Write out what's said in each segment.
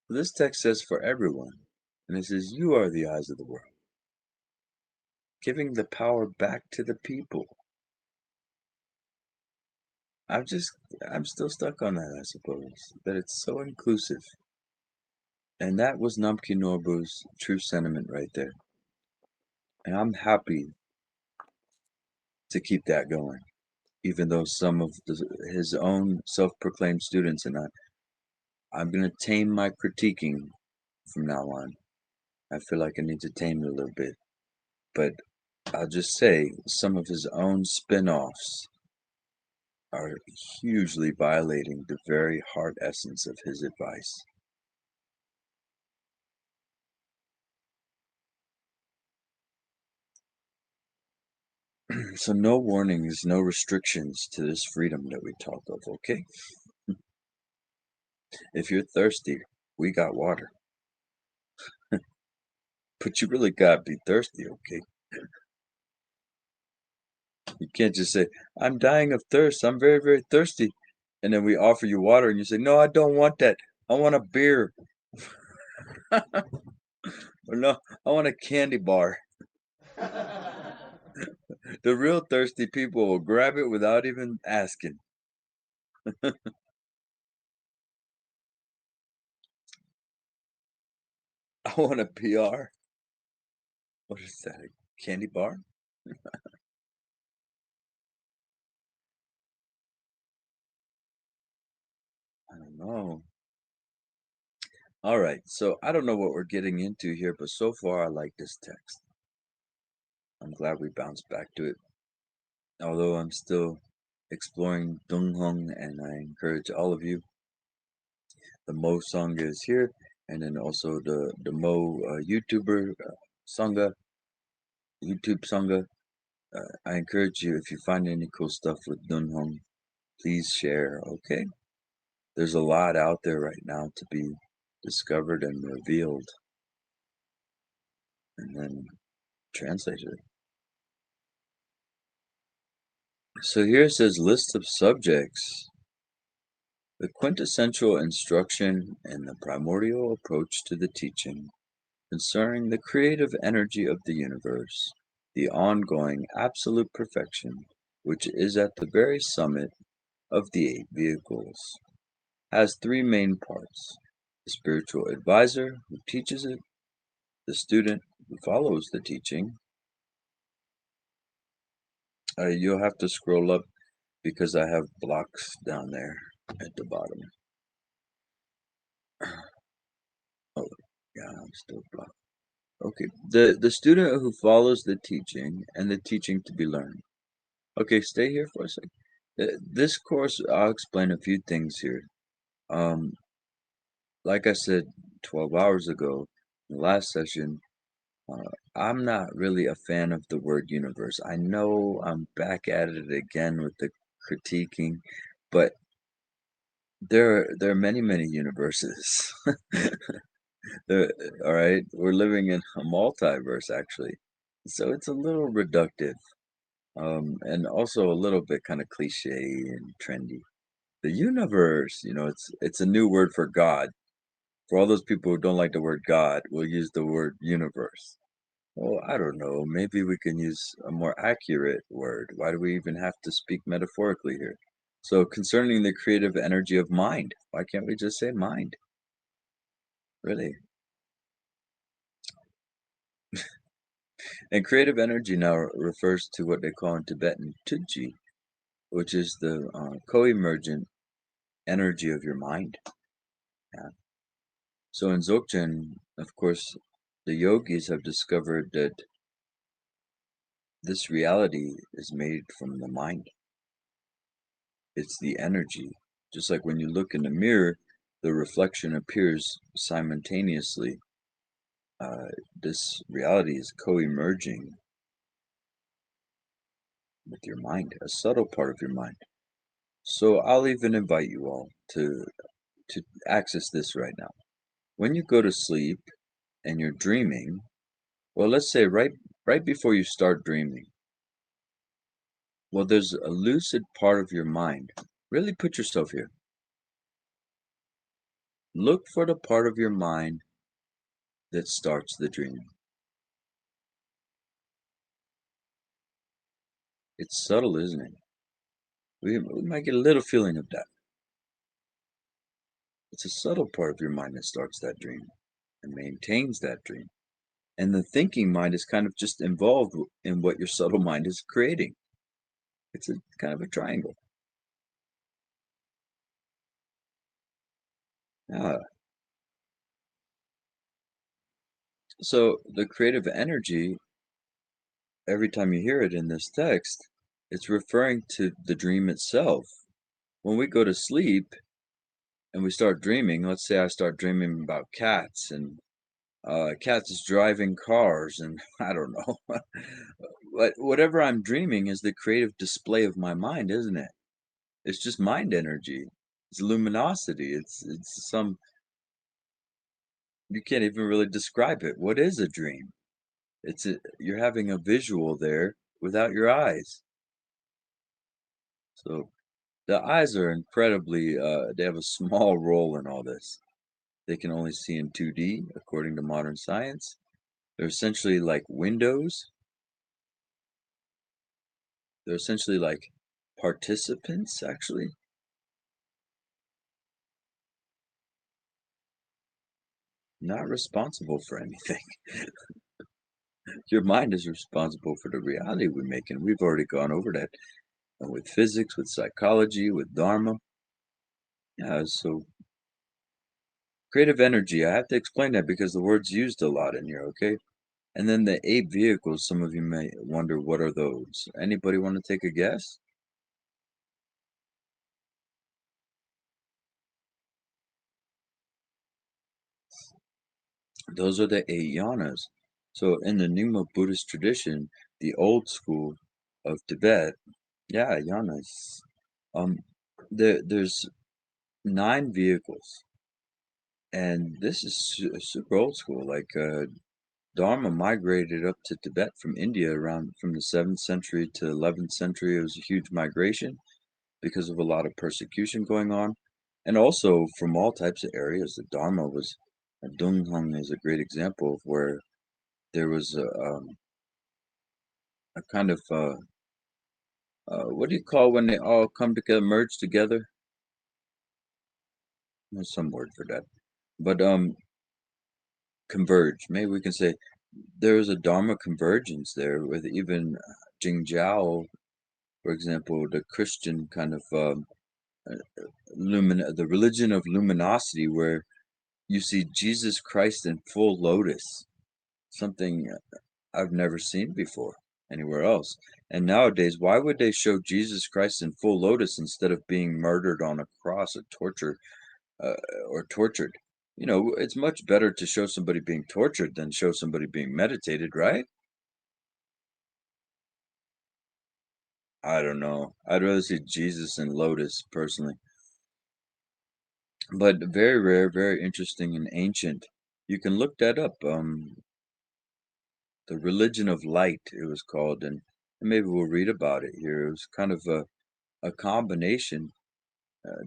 This text says for everyone, and it says, "You are the eyes of the world," giving the power back to the people. I'm just, I'm still stuck on that, I suppose, that it's so inclusive. And that was Namki Norbu's true sentiment right there. And I'm happy to keep that going, even though some of his own self-proclaimed students and I'm going to tame my critiquing from now on. I feel like I need to tame it a little bit. But I'll just say some of his own spin-offs are hugely violating the very heart essence of his advice. So no warnings, no restrictions to this freedom that we talk of, okay? If you're thirsty, we got water. But you really gotta be thirsty, okay? You can't just say, I'm dying of thirst. I'm very, very thirsty. And then we offer you water and you say, no, I don't want that. I want a beer. Or no, I want a candy bar. The real thirsty people will grab it without even asking. I want a PR. What is that? A candy bar? I don't know. All right, so I don't know what we're getting into here, but so far I like this text. I'm glad we bounced back to it, although I'm still exploring Dunghong, and I encourage all of you. The Mo Sangha is here, and then also the Mo YouTuber Sangha, YouTube Sangha. I encourage you, if you find any cool stuff with Dunhong, please share, okay? There's a lot out there right now to be discovered and revealed, and then translated. So here it says list of subjects. The quintessential instruction and the primordial approach to the teaching concerning the creative energy of the universe, the ongoing absolute perfection, which is at the very summit of the eight vehicles, has three main parts: the spiritual advisor who teaches it, the student who follows the teaching. You'll have to scroll up because I have blocks down there at the bottom. Oh, yeah, I'm still blocked. Okay, the student who follows the teaching and the teaching to be learned. Okay, stay here for a second. This course, I'll explain a few things here. Um, like I said 12 hours ago, in the last session, I'm not really a fan of the word universe. I know I'm back at it again with the critiquing, but there are many, many universes. There, all right, we're living in a multiverse actually, so it's a little reductive, and also a little bit kind of cliche and trendy. The universe, it's a new word for God. For all those people who don't like the word God, we'll use the word universe. Well, I don't know. Maybe we can use a more accurate word. Why do we even have to speak metaphorically here? So, concerning the creative energy of mind, why can't we just say mind? Really? And creative energy now refers to what they call in Tibetan tuji, which is the co-emergent energy of your mind. Yeah. So in Dzogchen, of course, the yogis have discovered that this reality is made from the mind. It's the energy. Just like when you look in the mirror, the reflection appears simultaneously. Uh, this reality is co-emerging with your mind, a subtle part of your mind. So I'll even invite you all to access this right now. When you go to sleep and you're dreaming, well, let's say right before you start dreaming, well, there's a lucid part of your mind. Really put yourself here. Look for the part of your mind that starts the dream. It's subtle, isn't it? We might get a little feeling of that. It's a subtle part of your mind that starts that dream and maintains that dream. And the thinking mind is kind of just involved in what your subtle mind is creating. It's a kind of a triangle. Ah, so the creative energy, every time you hear it in this text, it's referring to the dream itself. When we go to sleep and we start dreaming, let's say I start dreaming about cats and cats driving cars, and I don't know. But whatever I'm dreaming is the creative display of my mind, isn't it? It's just mind energy. It's luminosity. It's some you can't even really describe it. What is a dream? You're having a visual there without your eyes. So the eyes are incredibly they have a small role in all this. They can only see in 2D according to modern science. They're essentially like windows. They're essentially like participants actually, not responsible for anything. Your mind is responsible for the reality we make, and we've already gone over that with physics, with psychology, with dharma. Yeah, so creative energy, I have to explain that because the word's used a lot in here, okay? And then the 8 vehicles, some of you may wonder what are those? Anybody want to take a guess? Those are the 8 yanas. So in the Nyingma Buddhist tradition, the old school of Tibet, yeah, yanas. Um, there's 9 vehicles, and this is super old school. Like Dharma migrated up to Tibet from India around from the 7th century to 11th century. It was a huge migration because of a lot of persecution going on, and also from all types of areas. The Dharma was, Dunghung is a great example of where there was a kind of what do you call when they all come together, merge together? There's some word for that, but converge. Maybe we can say there was a Dharma convergence there with even Jingjiao, for example, the Christian kind of uh, the religion of luminosity, where you see Jesus Christ in full lotus, something I've never seen before anywhere else. And nowadays, why would they show Jesus Christ in full lotus instead of being murdered on a cross uh, or tortured? You know, it's much better to show somebody being tortured than show somebody being meditated, right? I don't know. I'd rather see Jesus in lotus personally. But very rare, very interesting and ancient. You can look that up. The Religion of Light, it was called, and maybe we'll read about it here. It was kind of a combination.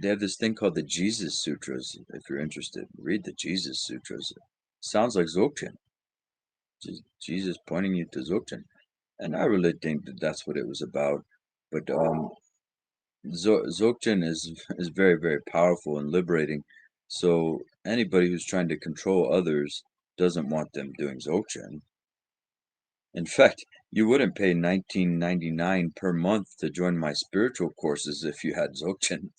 They have this thing called the Jesus Sutras. If you're interested, read the Jesus Sutras. Sounds like Dzogchen. Jesus pointing you to Dzogchen, and I really think that that's what it was about. But Dzogchen is very very powerful and liberating. So anybody who's trying to control others doesn't want them doing Dzogchen. In fact, you wouldn't pay 19.99 per month to join my spiritual courses if you had Dzogchen.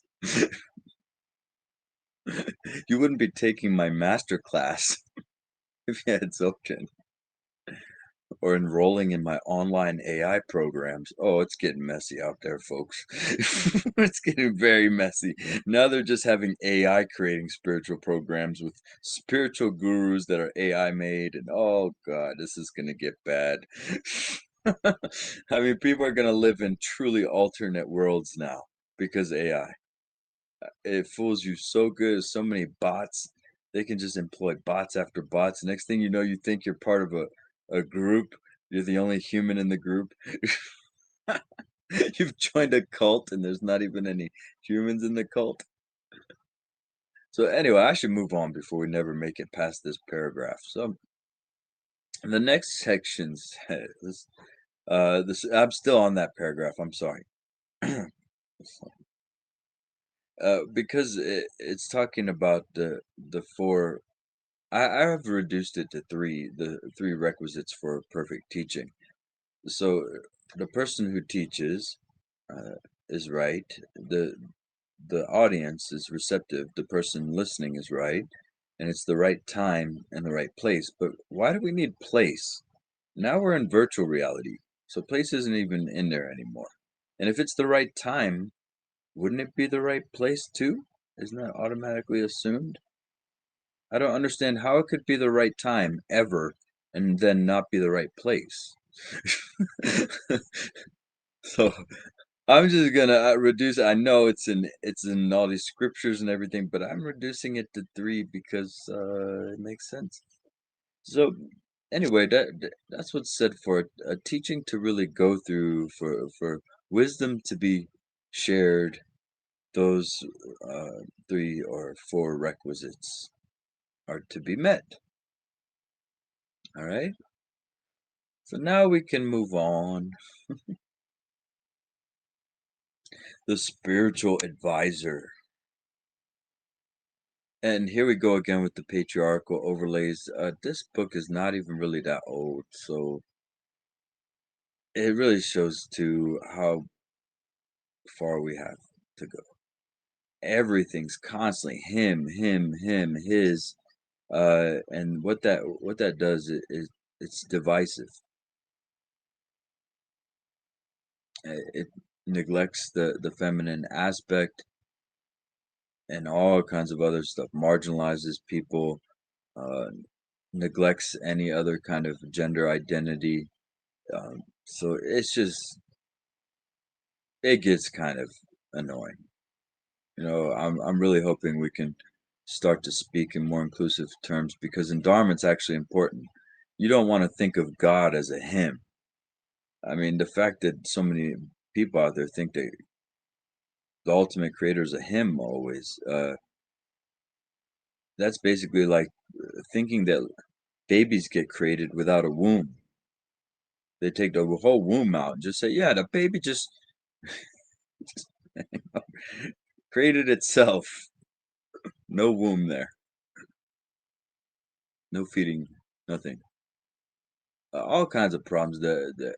You wouldn't be taking my master class if you had Dzogchen or enrolling in my online AI programs. Oh, it's getting messy out there, folks. It's getting very messy. Now they're just having AI creating spiritual programs with spiritual gurus that are AI made, and oh god, this is gonna get bad. I mean, people are gonna live in truly alternate worlds now because AI. It fools you so good. So many bots. They can just employ bots after bots. Next thing you know, you think you're part of a group. You're the only human in the group. You've joined a cult and there's not even any humans in the cult. So anyway, I should move on before we never make it past this paragraph. So the next sections, this I'm still on that paragraph. I'm sorry. Because it's talking about the four. I have reduced it to three. The three requisites for perfect teaching. So the person who teaches uh, is right. The audience is receptive. The person listening is right, and it's the right time and the right place. But why do we need place? Now we're in virtual reality, so place isn't even in there anymore. And if it's the right time, wouldn't it be the right place too? Isn't that automatically assumed? I don't understand how it could be the right time ever and then not be the right place. So I'm just gonna reduce. I know it's in all these scriptures and everything, but I'm reducing it to three because it makes sense. So anyway, that's what's said for a teaching to really go through for wisdom to be shared. Those three or four requisites are to be met. All right. So now we can move on. The spiritual advisor. And here we go again with the patriarchal overlays. This book is not even really that old, so it really shows to how far we have to go. Everything's constantly him, his, and what that does is it's divisive. It neglects the feminine aspect and all kinds of other stuff. Marginalizes people, uh, neglects any other kind of gender identity. So it gets kind of annoying. I'm really hoping we can start to speak in more inclusive terms because in Dharma it's actually important. You don't want to think of God as a him. I mean, the fact that so many people out there think that the ultimate creator is a him always, that's basically like thinking that babies get created without a womb. They take the whole womb out and just say, yeah, the baby just created itself. No womb there. No feeding. Nothing. All kinds of problems. The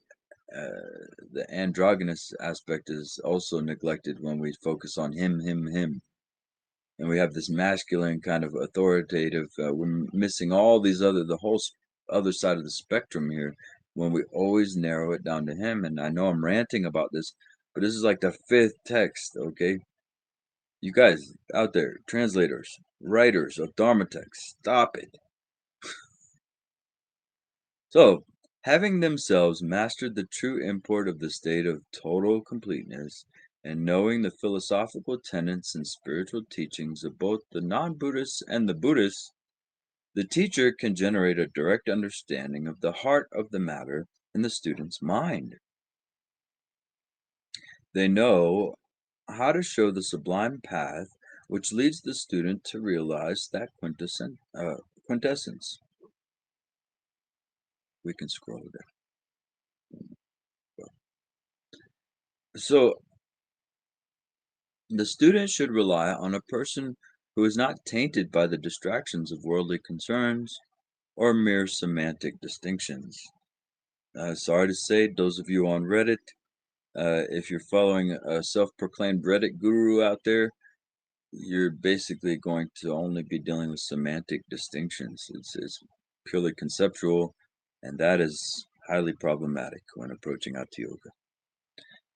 androgynous aspect is also neglected when we focus on him, and we have this masculine kind of authoritative. We're missing all these the whole other side of the spectrum here when we always narrow it down to him. And I know I'm ranting about this, but this is like the fifth text. Okay, you guys out there, translators, writers of Dharma texts, stop it. So, having themselves mastered the true import of the state of total completeness, and knowing the philosophical tenets and spiritual teachings of both the non Buddhists and the Buddhists, the teacher can generate a direct understanding of the heart of the matter in the student's mind. They know how to show the sublime path which leads the student to realize that quintessence. We can scroll there. So, the student should rely on a person who is not tainted by the distractions of worldly concerns or mere semantic distinctions. Sorry to say, those of you on Reddit, if you're following a self proclaimed Reddit guru out there, you're basically going to only be dealing with semantic distinctions. It's purely conceptual, and that is highly problematic when approaching Hatha Yoga.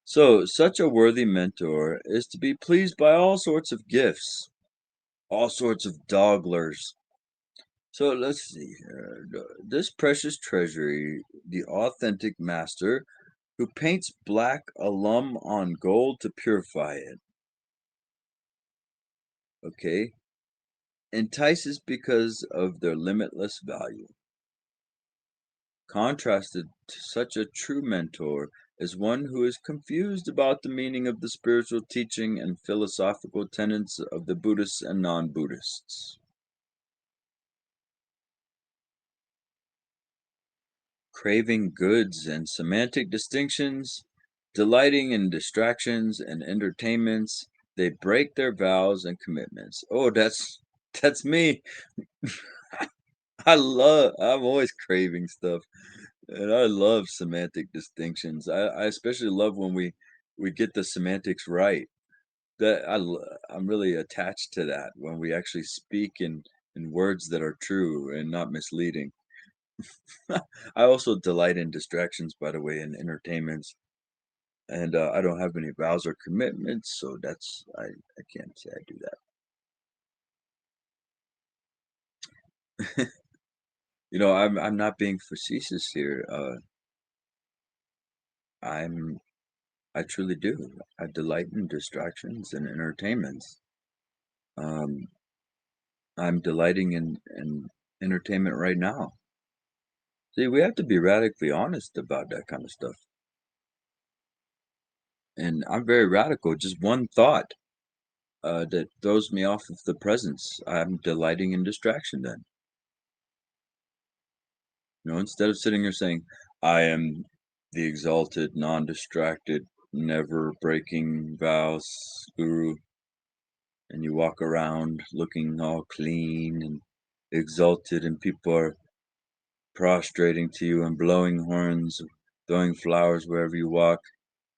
So, such a worthy mentor is to be pleased by all sorts of gifts, all sorts of dogglers. So let's see here. This precious treasury, the authentic master, who paints black alum on gold to purify it, okay, entices because of their limitless value. Contrasted to such a true mentor is one who is confused about the meaning of the spiritual teaching and philosophical tenets of the Buddhists and non-Buddhists. Craving goods and semantic distinctions, delighting in distractions and entertainments, they break their vows and commitments. Oh, that's me. I'm always craving stuff, and I love semantic distinctions. I especially love when we get the semantics right. I'm really attached to that when we actually speak in words that are true and not misleading. I also delight in distractions, by the way, and entertainments, and I don't have any vows or commitments, so I can't say I do that. I'm not being facetious here. I'm I truly do. I delight in distractions and entertainments. Um, I'm delighting in entertainment right now. See, we have to be radically honest about that kind of stuff. And I'm very radical. Just one thought that throws me off of the presence. I'm delighting in distraction then. Instead of sitting here saying, I am the exalted, non distracted, never breaking vows guru, and you walk around looking all clean and exalted, and people are prostrating to you and blowing horns, throwing flowers wherever you walk.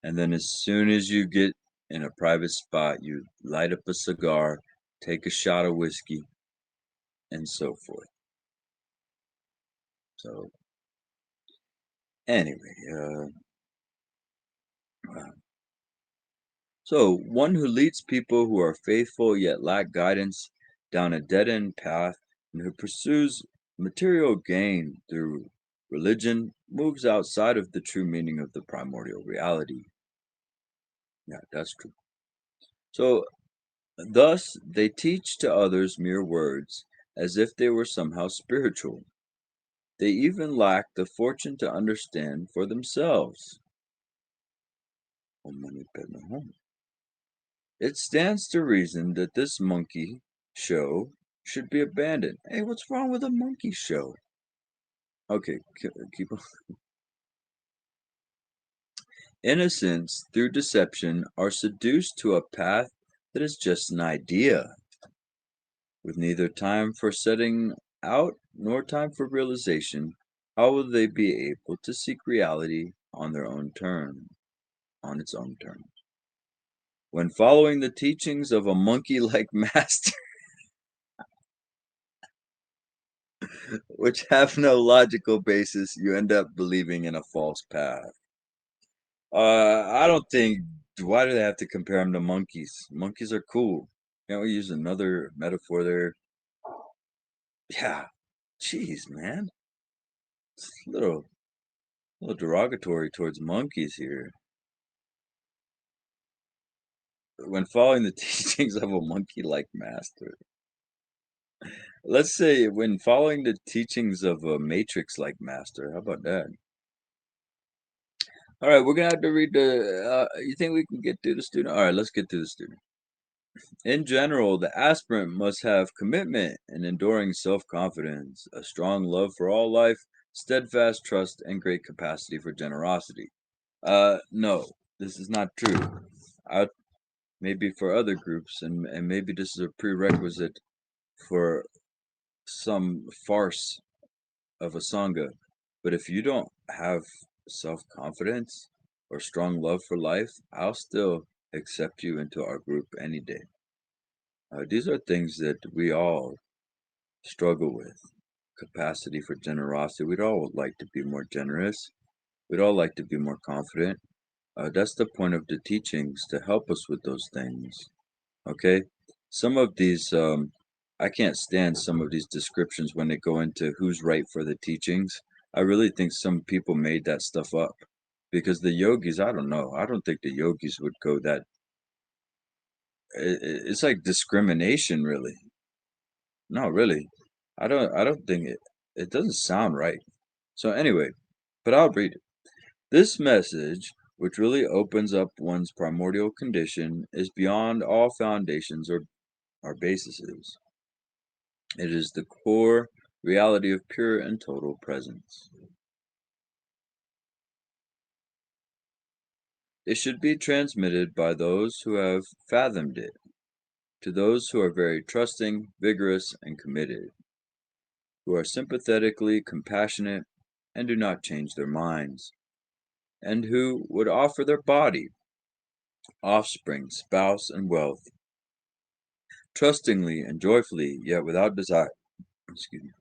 And then as soon as you get in a private spot, you light up a cigar, take a shot of whiskey, and so forth. So anyway, uh, so one who leads people who are faithful yet lack guidance down a dead-end path and who pursues material gain through religion moves outside of the true meaning of the primordial reality. Yeah, that's true. So thus they teach to others mere words as if they were somehow spiritual. They even lack the fortune to understand for themselves. Om Mani Padme Hum. It stands to reason that this monkey show should be abandoned. Hey, what's wrong with a monkey show? Okay, keep on. Innocents, through deception, are seduced to a path that is just an idea, with neither time for setting out nor time for realization. How will they be able to seek reality on their own terms, on its own terms? When following the teachings of a monkey-like master, which have no logical basis, you end up believing in a false path. I don't think. Why do they have to compare them to monkeys? Monkeys are cool. Can't we use another metaphor there? Yeah. Jeez, man. It's a little derogatory towards monkeys here. When following the teachings of a monkey-like master. Let's say when following the teachings of a matrix-like master. How about that? All right, we're gonna have to read the. You think we can get through the student? All right, let's get through the student. In general, the aspirant must have commitment and enduring self-confidence, a strong love for all life, steadfast trust, and great capacity for generosity. No, this is not true. I, maybe for other groups, and maybe this is a prerequisite for some farce of a sangha. But if you don't have self-confidence or strong love for life, I'll still accept you into our group any day. These are things that we all struggle with. Capacity for generosity. We'd all like to be more generous. We'd all like to be more confident. That's the point of the teachings to help us with those things. Okay? Some of these, I can't stand some of these descriptions when they go into who's right for the teachings. I really think some people made that stuff up because the yogis, I don't know. I don't think the yogis would go that. It's like discrimination, really. No, really. I don't think it doesn't sound right. So anyway, but I'll read it. This message which really opens up one's primordial condition, is beyond all foundations or bases. It is the core reality of pure and total presence. It should be transmitted by those who have fathomed it, to those who are very trusting, vigorous, and committed, who are sympathetically compassionate and do not change their minds, and who would offer their body, offspring, spouse, and wealth, trustingly and joyfully, yet without desire. Excuse me.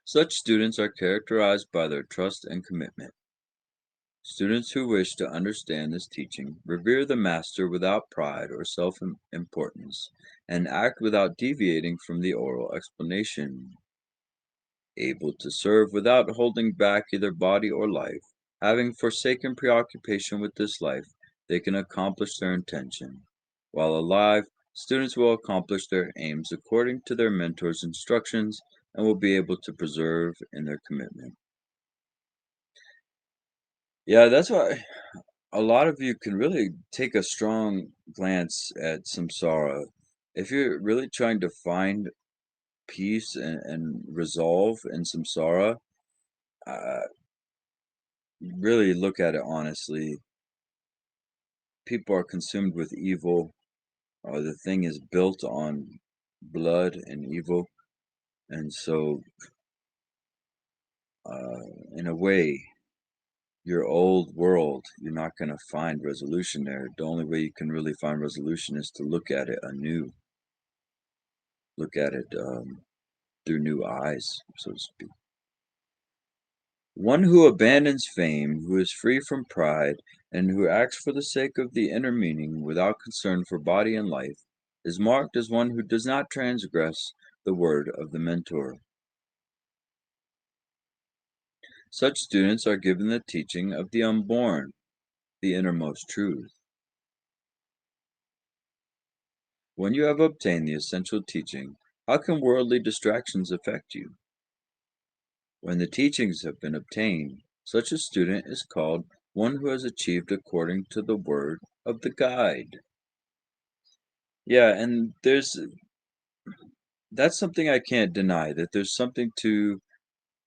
Such students are characterized by their trust and commitment. Students who wish to understand this teaching revere the Master without pride or self importance, and act without deviating from the oral explanation, able to serve without holding back either body or life. Having forsaken preoccupation with this life, they can accomplish their intention. While alive, students will accomplish their aims according to their mentor's instructions and will be able to persevere in their commitment. Yeah, that's why a lot of you can really take a strong glance at samsara. If you're really trying to find peace and resolve in samsara, uh, really look at it honestly. People are consumed with evil, or the thing is built on blood and evil. And so, uh, in a way, your old world, you're not going to find resolution there. The only way you can really find resolution is to look at it anew, look at it through new eyes, so to speak. One who abandons fame, who is free from pride, and who acts for the sake of the inner meaning without concern for body and life, is marked as one who does not transgress the word of the mentor. Such students are given the teaching of the unborn, the innermost truth. When you have obtained the essential teaching, how can worldly distractions affect you? When the teachings have been obtained, such a student is called one who has achieved according to the word of the guide. Yeah, and that's something I can't deny, that there's something to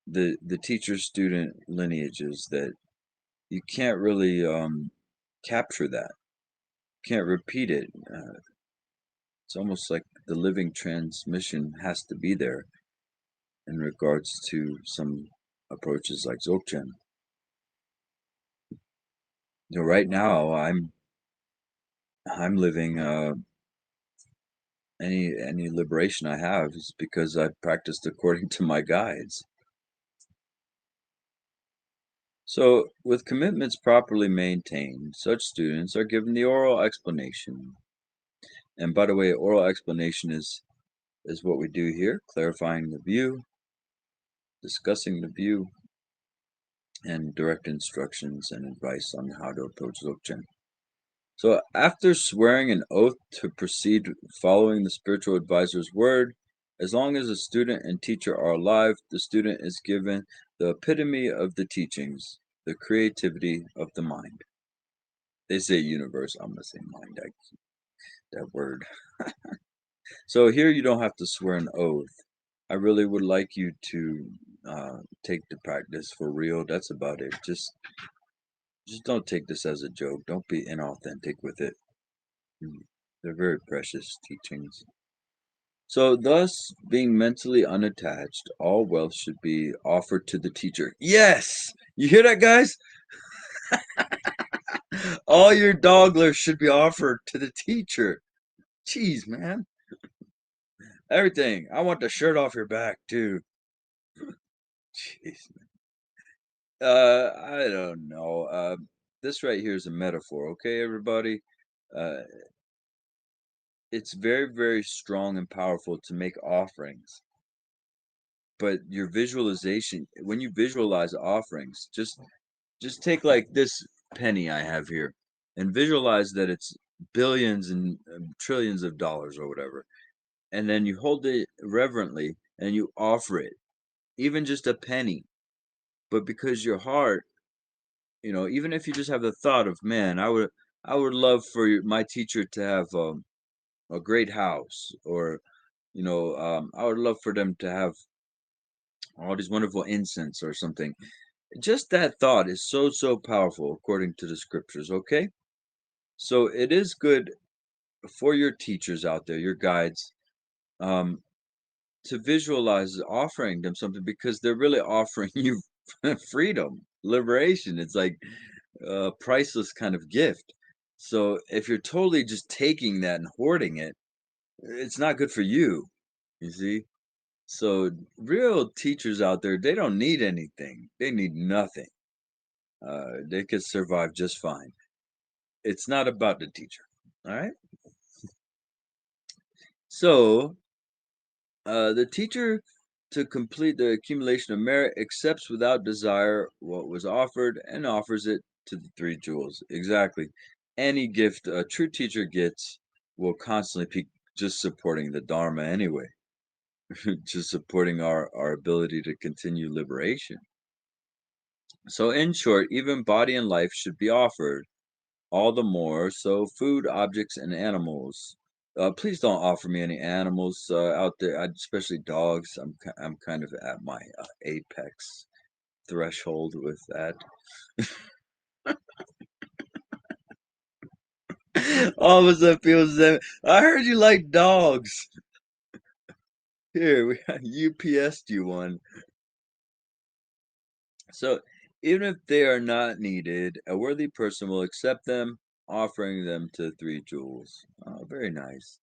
the teacher student lineages that you can't really capture that. Can't repeat it. It's almost like the living transmission has to be there in regards to some approaches like Dzogchen. Right now I'm living any liberation I have is because I've practiced according to my guides. So, with commitments properly maintained, such students are given the oral explanation. And by the way, oral explanation is what we do here, clarifying the view, discussing the view, and direct instructions and advice on how to approach Dzogchen. So, after swearing an oath to proceed following the spiritual advisor's word, as long as the student and teacher are alive, the student is given the epitome of the teachings, the creativity of the mind. They say universe, I'm going to say mind, that word. So, here you don't have to swear an oath. I really would like you to take the practice for real. That's about it. Just don't take this as a joke. Don't be inauthentic with it. They're very precious teachings. So, thus, being mentally unattached, all wealth should be offered to the teacher. Yes! You hear that, guys? All your dogglers should be offered to the teacher. Jeez, man. Everything. I want the shirt off your back, too. Jeez. I don't know. This right here is a metaphor, okay, everybody? Uh, it's very, very strong and powerful to make offerings. But your visualization, when you visualize offerings, just take like this penny I have here and visualize that it's billions and trillions of dollars or whatever. And then you hold it reverently and you offer it, even just a penny. but because your heart, even if you just have the thought of, man, I would love for my teacher to have a great house, or I would love for them to have all these wonderful incense or something. Just that thought is so, so powerful according to the scriptures, okay? So it is good for your teachers out there, your guides, um, to visualize offering them something, because they're really offering you freedom, liberation. It's like a priceless kind of gift. So if you're totally just taking that and hoarding it, it's not good for you. You see? So real teachers out there, they don't need anything. They need nothing. They could survive just fine. It's not about the teacher. All right. So the teacher, to complete the accumulation of merit, accepts without desire what was offered and offers it to the three jewels. Exactly. Any gift a true teacher gets will constantly be just supporting the Dharma anyway, just supporting our ability to continue liberation. So, in short, even body and life should be offered, all the more so food, objects, and animals. Please don't offer me any animals out there, especially dogs. I'm kind of at my apex threshold with that. All of a sudden, people say, "I heard you like dogs." Here, we UPS'd you one. So, even if they are not needed, a worthy person will accept them, offering them to three jewels. Oh, very nice.